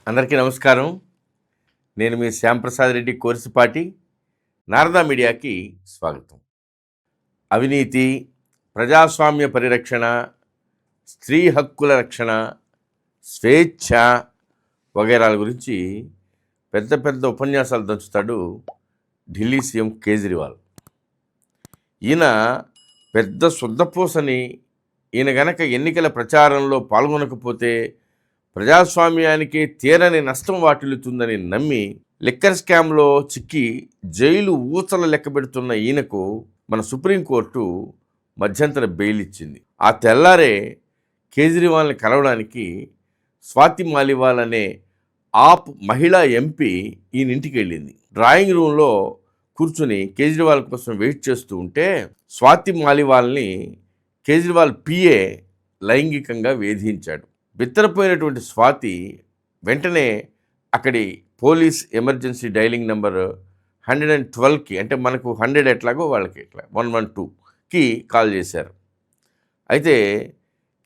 అందరికీ నమస్కారం. నేను మీ శ్యాంప్రసాద్ రెడ్డి కోర్సుపాటి. నారదా మీడియాకి స్వాగతం. అవినీతి, ప్రజాస్వామ్య పరిరక్షణ, స్త్రీ హక్కుల రక్షణ, స్వేచ్ఛ వగైరాల గురించి పెద్ద పెద్ద ఉపన్యాసాలు దంచుతాడు ఢిల్లీ సీఎం కేజ్రీవాల్. ఈయన పెద్ద శుద్ధపూసని. ఈయన గనక ఎన్నికల ప్రచారంలో పాల్గొనకపోతే ప్రజాస్వామ్యానికి తీరని నష్టం వాటిల్లుతుందని నమ్మి లిక్కర్ స్కామ్లో చిక్కి జైలు ఊచల లెక్కబెడుతున్న ఈయనకు మన సుప్రీంకోర్టు మధ్యంతర బెయిల్ ఇచ్చింది. ఆ తెల్లారే కేజ్రీవాల్ని కలవడానికి స్వాతి మాలివాల్ అనే ఆప్ మహిళా ఎంపీ ఈయన ఇంటికి వెళ్ళింది. డ్రాయింగ్ రూమ్లో కూర్చుని కేజ్రీవాల్ కోసం వెయిట్ చేస్తూ ఉంటే స్వాతి మాలివాల్ని కేజ్రీవాల్ పిఏ లైంగికంగా వేధించాడు. బిత్తరపోయినటువంటి స్వాతి వెంటనే అక్కడి పోలీస్ ఎమర్జెన్సీ డైలింగ్ నెంబర్ 112కి, అంటే మనకు 100 ఎట్లాగో వాళ్ళకి ఎట్లా 112కి కాల్ చేశారు. అయితే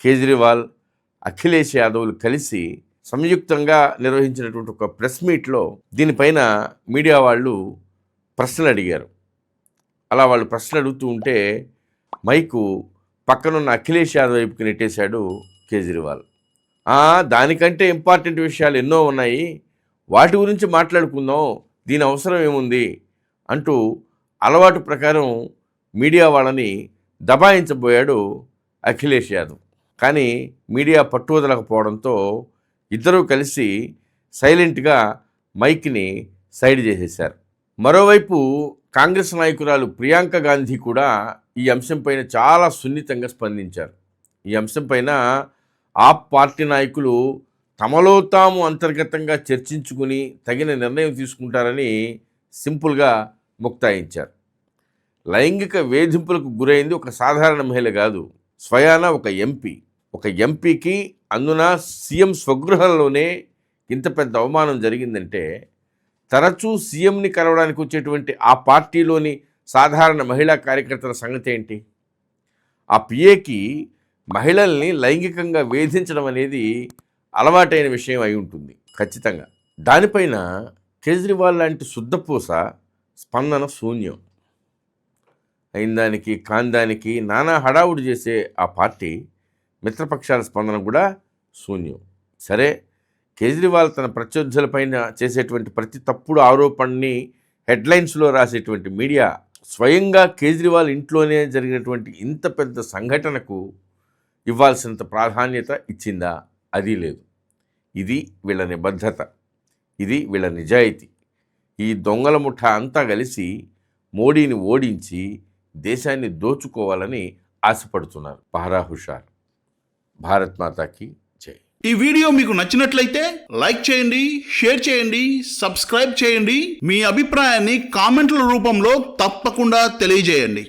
కేజ్రీవాల్, అఖిలేష్ యాదవ్లు కలిసి సంయుక్తంగా నిర్వహించినటువంటి ఒక ప్రెస్ మీట్లో దీనిపైన మీడియా వాళ్ళు ప్రశ్నలు అడిగారు. అలా వాళ్ళు ప్రశ్నలు అడుగుతూ ఉంటే మైకు పక్కనున్న అఖిలేష్ యాదవ్ వైపుకి నెట్టేశాడు కేజ్రీవాల్. దానికంటే ఇంపార్టెంట్ విషయాలు ఎన్నో ఉన్నాయి, వాటి గురించి మాట్లాడుకుందాం, దీని అవసరం ఏముంది అంటూ అలవాటు ప్రకారం మీడియా వాళ్ళని దబాయించబోయాడు అఖిలేష్ యాదవ్. కానీ మీడియా పట్టువదలకపోవడంతో ఇద్దరూ కలిసి సైలెంట్గా మైక్ని సైడ్ చేసేశారు. మరోవైపు కాంగ్రెస్ నాయకురాలు ప్రియాంక గాంధీ కూడా ఈ అంశంపైన చాలా సున్నితంగా స్పందించారు. ఈ అంశంపైన ఆప్ పార్టీ నాయకులు తమలో తాము అంతర్గతంగా చర్చించుకుని తగిన నిర్ణయం తీసుకుంటారని సింపుల్గా ముక్తాయించారు. లైంగిక వేధింపులకు గురైంది ఒక సాధారణ మహిళ కాదు, స్వయాన ఒక ఎంపీ. ఒక ఎంపీకి, అందున సీఎం స్వగృహంలోనే ఇంత పెద్ద అవమానం జరిగిందంటే తరచూ సీఎంని కలవడానికి వచ్చేటువంటి ఆ పార్టీలోని సాధారణ మహిళా కార్యకర్తల సంగతి ఏంటి? ఆ పిఏకి మహిళల్ని లైంగికంగా వేధించడం అనేది అలవాటైన విషయం అయి ఉంటుంది ఖచ్చితంగా. దానిపైన కేజ్రీవాల్ లాంటి శుద్ధపూస స్పందన శూన్యం. అయిందానికి కాందానికి నానా హడావుడి చేసే ఆ పార్టీ మిత్రపక్షాల స్పందన కూడా శూన్యం. సరే, కేజ్రీవాల్ తన ప్రత్యర్థులపైన చేసేటువంటి ప్రతి తప్పుడు ఆరోపణని హెడ్లైన్స్లో రాసేటువంటి మీడియా స్వయంగా కేజ్రీవాల్ ఇంట్లోనే జరిగినటువంటి ఇంత పెద్ద సంఘటనకు ఇవ్వాల్సినంత ప్రాధాన్యత ఇచ్చిందా? అది లేదు. ఇది వీళ్ళ నిబద్ధత, ఇది వీళ్ళ నిజాయితీ. ఈ దొంగల ముఠా అంతా కలిసి మోడీని ఓడించి దేశాన్ని దోచుకోవాలని ఆశపడుతున్నారు. పహరా హుషార్. భారత్ మాతాకి జై. ఈ వీడియో మీకు నచ్చినట్లయితే లైక్ చేయండి, షేర్ చేయండి, సబ్స్క్రైబ్ చేయండి. మీ అభిప్రాయాన్ని కామెంట్ల రూపంలో తప్పకుండా తెలియజేయండి.